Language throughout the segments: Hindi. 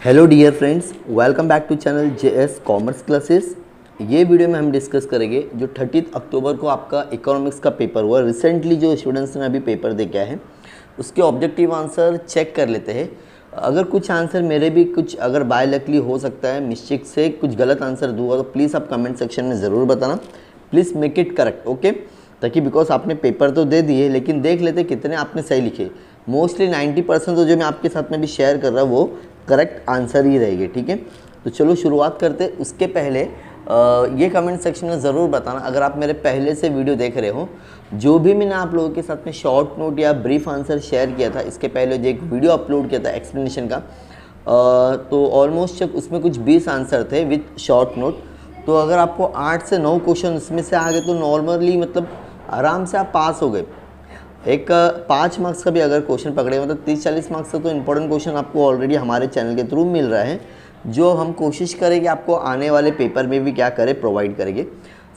Hello dear friends, welcome back to channel JS commerce classes. ये वीडियो में हम डिस्कस करेंगे जो 30 अक्टूबर को आपका इकोनॉमिक्स का पेपर हुआ। रिसेंटली जो स्टूडेंट्स ने अभी पेपर दे के आए हैं उसके ऑब्जेक्टिव आंसर चेक कर लेते हैं। अगर कुछ आंसर मेरे भी कुछ अगर बाय लकली हो सकता है मिस्टेक से कुछ गलत आंसर दूंगा तो प्लीज़ आप कमेंट सेक्शन में ज़रूर बताना। Please make it correct, okay. ताकि बिकॉज आपने पेपर तो दे दिए लेकिन देख लेते कितने आपने सही लिखे। मोस्टली 90% तो जो मैं आपके साथ में भी शेयर कर रहा हूँ वो करेक्ट आंसर ही रहेगी, ठीक है। तो चलो शुरुआत करते। उसके पहले ये कमेंट सेक्शन में ज़रूर बताना अगर आप मेरे पहले से वीडियो देख रहे हो। जो भी मैंने आप लोगों के साथ में शॉर्ट नोट या ब्रीफ आंसर शेयर किया था इसके पहले जो एक वीडियो अपलोड किया था एक्सप्लेनेशन का, तो ऑलमोस्ट उसमें कुछ 20 आंसर थे विथ शॉर्ट नोट। तो अगर आपको 8 से 9 क्वेश्चन इसमें से आ गए तो नॉर्मली मतलब आराम से आप पास हो गए। एक 5 मार्क्स का भी अगर क्वेश्चन पकड़े मतलब 30-40 मार्क्स का तो इंपॉर्टेंट क्वेश्चन आपको ऑलरेडी हमारे चैनल के थ्रू मिल रहा है, जो हम कोशिश करेंगे आपको आने वाले पेपर में भी क्या करें प्रोवाइड करेंगे।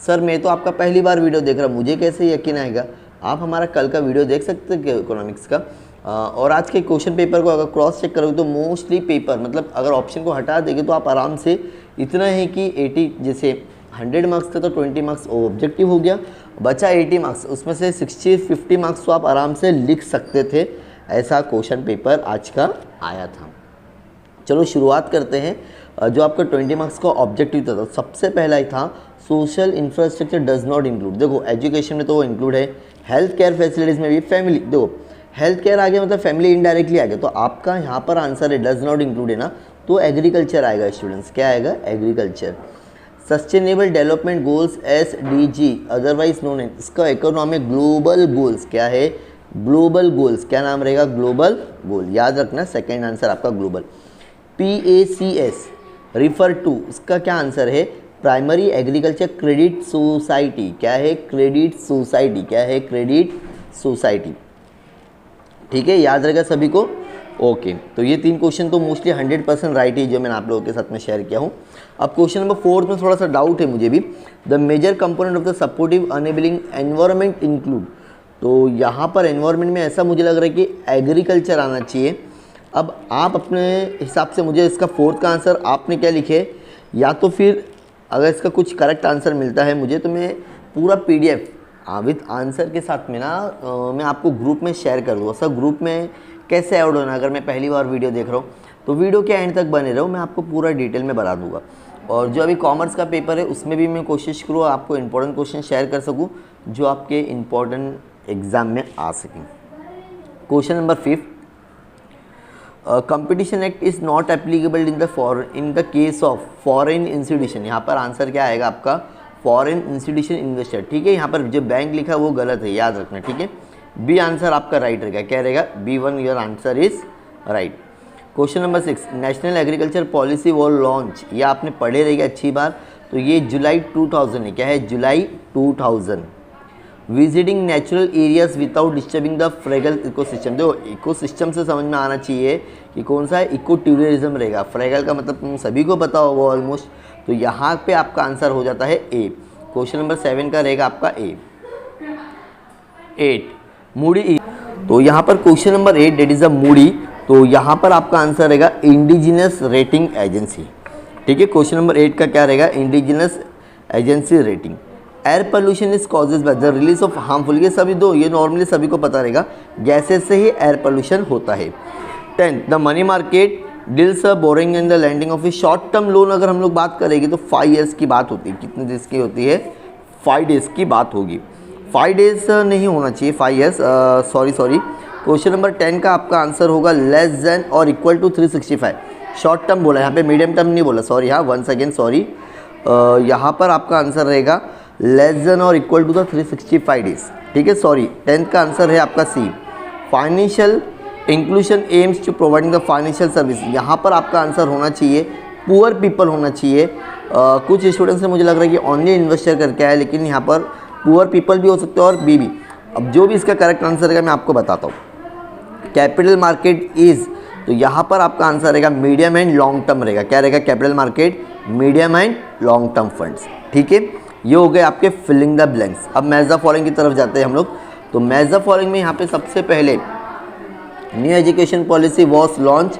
सर मैं तो आपका पहली बार वीडियो देख रहा हूँ, मुझे कैसे यकीन आएगा। आप हमारा कल का वीडियो देख सकते हैं इकोनॉमिक्स का, और आज के क्वेश्चन पेपर को अगर क्रॉस चेक करोगे तो मोस्टली पेपर मतलब अगर ऑप्शन को हटा देंगे तो आप आराम से इतना है कि 80 जैसे 100 मार्क्स थे तो 20 मार्क्स ऑब्जेक्टिव हो गया, बचा 80 मार्क्स, उसमें से 60-50 मार्क्स तो आप आराम से लिख सकते थे। ऐसा क्वेश्चन पेपर आज का आया था। चलो शुरुआत करते हैं। जो आपका 20 मार्क्स का ऑब्जेक्टिव था तो सबसे पहला ही था social infrastructure does not include. देखो एजुकेशन में तो वो इंक्लूड है, हेल्थ केयर फैसिलिटीज़ में भी फैमिली, देखो हेल्थ केयर आ गया मतलब फैमिली इनडायरेक्टली आ गया, तो आपका यहाँ पर आंसर है डज नॉट इंक्लूड है ना, तो एग्रीकल्चर आएगा स्टूडेंट्स। क्या आएगा? Agriculture. Sustainable development goals SDG otherwise known है, इसका इकोनॉमिक ग्लोबल गोल्स क्या है? Global goals. क्या नाम रहेगा? ग्लोबल गोल। याद रखना सेकेंड आंसर आपका ग्लोबल। PACS रिफर टू, इसका क्या आंसर है? Primary agriculture credit society. क्या है? Credit society. क्या है? Credit society. ठीक है, याद रहेगा सभी को। ओके तो ये 3 क्वेश्चन तो मोस्टली 100% राइट है जो मैंने आप लोगों के साथ में शेयर किया हूँ। अब क्वेश्चन नंबर 4 में थोड़ा सा डाउट है मुझे भी। The major component of the supportive enabling environment include, तो यहाँ पर एनवायरनमेंट में ऐसा मुझे लग रहा है कि एग्रीकल्चर आना चाहिए। अब आप अपने हिसाब से मुझे इसका 4th का आंसर आपने क्या लिखे, या तो फिर अगर इसका कुछ करेक्ट आंसर मिलता है मुझे तो मैं पूरा PDF विथ आंसर के साथ में ना मैं आपको ग्रुप में शेयर कर दूँगा। सब ग्रुप में कैसे ऐड होना, अगर मैं पहली बार वीडियो देख रहा हूँ तो वीडियो के एंड तक बने रहो, मैं आपको पूरा डिटेल में बता दूंगा। और जो अभी कॉमर्स का पेपर है उसमें भी मैं कोशिश करूँ आपको इंपॉर्टेंट क्वेश्चन शेयर कर सकूँ जो आपके इंपॉर्टेंट एग्जाम में आ सकें। Question number 5, competition act is not applicable in the case of foreign institution. यहाँ पर आंसर क्या आएगा आपका? Foreign institution investor. ठीक है, यहाँ पर जो बैंक लिखा वो गलत है, याद रखना। ठीक है, बी आंसर आपका राइट रहेगा। क्या रहेगा? B1 your answer is right. Question number 6, national agriculture policy was launch, ये आपने पढ़े रहेगा अच्छी बार, तो ये जुलाई 2000 है। क्या है? जुलाई 2000। Visiting natural areas without disturbing the fragile ecosystem. देखो इकोसिस्टम से समझ में आना चाहिए कि कौन सा है, इको टूरिज्म रहेगा। फ्रेगल का मतलब तुम सभी को पता होगा ऑलमोस्ट, तो यहाँ पे आपका आंसर हो जाता है A। क्वेश्चन नंबर 7 का रहेगा आपका A। 8 मूडी, तो यहाँ पर question number 8 date is a Moody, तो यहाँ पर आपका आंसर रहेगा इंडिजिनस रेटिंग एजेंसी। ठीक है, क्वेश्चन नंबर 8 का क्या रहेगा? Indigenous agency rating. Air pollution is causes by the release of harmful, ये सभी दो ये नॉर्मली सभी को पता रहेगा, गैसेस से ही एयर पोल्यूशन होता है। 10 the money market deals borrowing and the lending of a short term loan. अगर हम लोग बात करेंगे तो 5 ईयर्स की बात होती है। कितने डेज की होती है? 5 डेज की बात होगी। 5 डेज नहीं होना चाहिए, 5 ईयर्स, सॉरी। क्वेश्चन नंबर 10 का आपका आंसर होगा लेस देन और इक्वल टू 365। शॉर्ट टर्म बोला, यहाँ पे मीडियम टर्म नहीं बोला, सॉरी। हाँ वंस अगेन सॉरी। यहाँ पर आपका आंसर रहेगा लेस देन और इक्वल टू द 365 डेज। ठीक है, सॉरी 10th का आंसर है आपका C। Financial inclusion aims to providing the financial service, यहाँ पर आपका आंसर होना चाहिए पुअर पीपल होना चाहिए। कुछ स्टूडेंट्स से मुझे लग रहा है कि ओनली इन्वेस्टर करके आए, लेकिन यहाँ पर पुअर पीपल भी हो सकते हैं और B भी। अब जो भी इसका करेक्ट आंसर रहेगा मैं आपको बताता हूँ। कैपिटल मार्केट इज, तो यहाँ पर आपका आंसर रहेगा मीडियम एंड लॉन्ग टर्म रहेगा। क्या रहेगा? Capital market, medium and long term funds. ठीक है, ये हो गए आपके फिलिंग द ब्लैंक्स। अब मैच द फॉलोइंग की तरफ जाते हैं हम लोग। तो मैच द फॉलोइंग में यहाँ पे सबसे पहले new education policy was launch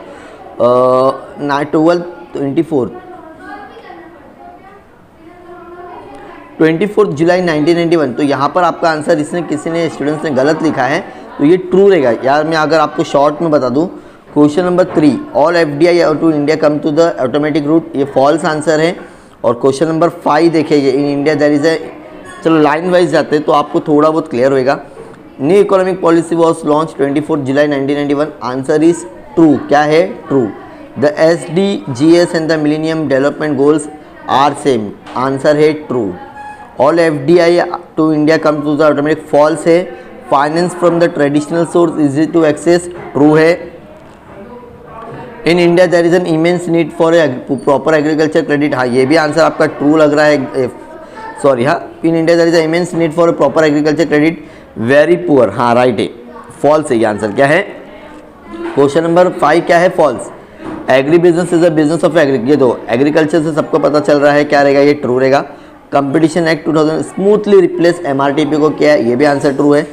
24 July 1991। तो यहाँ पर आपका आंसर इसने किसी ने स्टूडेंट्स ने गलत लिखा है, तो ये ट्रू रहेगा यार। मैं अगर आपको शॉर्ट में बता दूँ, question number 3 all FDI to India come to the automatic route, ये फॉल्स आंसर है। और क्वेश्चन नंबर 5 देखेंगे, in India there is a, चलो लाइन वाइज जाते हैं तो आपको थोड़ा बहुत क्लियर होएगा। New economic policy was launch 24 July 1991, answer is true. क्या है? True. The SDGs and the millennium development goals are same, answer है true. All FDI to India come to the automatic, false है। Finance from the traditional source easy to access, true है। In India there is an immense need for a proper agriculture credit, हाँ ये भी आंसर आपका ट्रू लग रहा है, सॉरी हाँ। In India there is a immense need for a proper agriculture credit, very poor, हाँ राइट है, फॉल्स है ये आंसर। क्या है? क्वेश्चन नंबर 5 क्या है? False. Agri business is a business of agri, ये दो एग्रीकल्चर से सबको पता चल रहा है, क्या रहेगा? ये ट्रू रहेगा। Competition act 2000 smoothly replace MRTP को, क्या है? ये भी आंसर ट्रू है।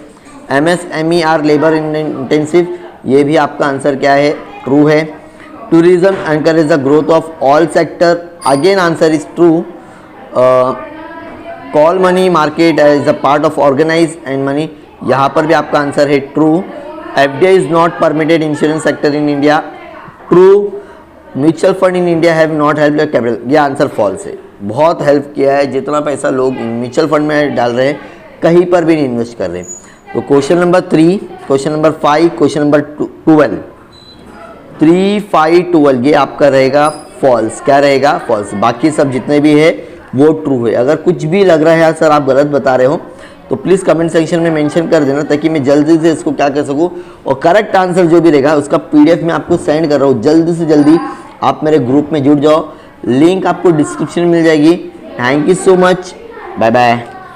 MSME आर लेबर इंटेंसिव, ये भी आपका आंसर क्या है? ट्रू है। Tourism encourage the growth of all sector, again answer is true. Call money market is a part of organise and money, यहाँ पर भी आपका आंसर है true. FDI is not permitted insurance sector in India, true. Mutual fund in India have not help the capital, ये आंसर फॉल्स है। बहुत हेल्प किया है, जितना पैसा लोग म्यूचुअल फंड में डाल रहे हैं कहीं पर भी नहीं इन्वेस्ट कर रहे। तो question number 3, question number 5, question number 12, 3, 5, 12 ये आपका रहेगा फॉल्स। क्या रहेगा? फॉल्स। बाकी सब जितने भी है वो ट्रू है। अगर कुछ भी लग रहा है सर आप गलत बता रहे हो तो प्लीज़ कमेंट सेक्शन में मेंशन कर देना, ताकि मैं जल्दी से इसको क्या कर सकूँ, और करेक्ट आंसर जो भी रहेगा उसका PDF मैं आपको सेंड कर रहा हूँ। जल्दी से जल्दी आप मेरे ग्रुप में जुड़ जाओ, लिंक आपको डिस्क्रिप्शन में मिल जाएगी। Thank you so much, bye bye.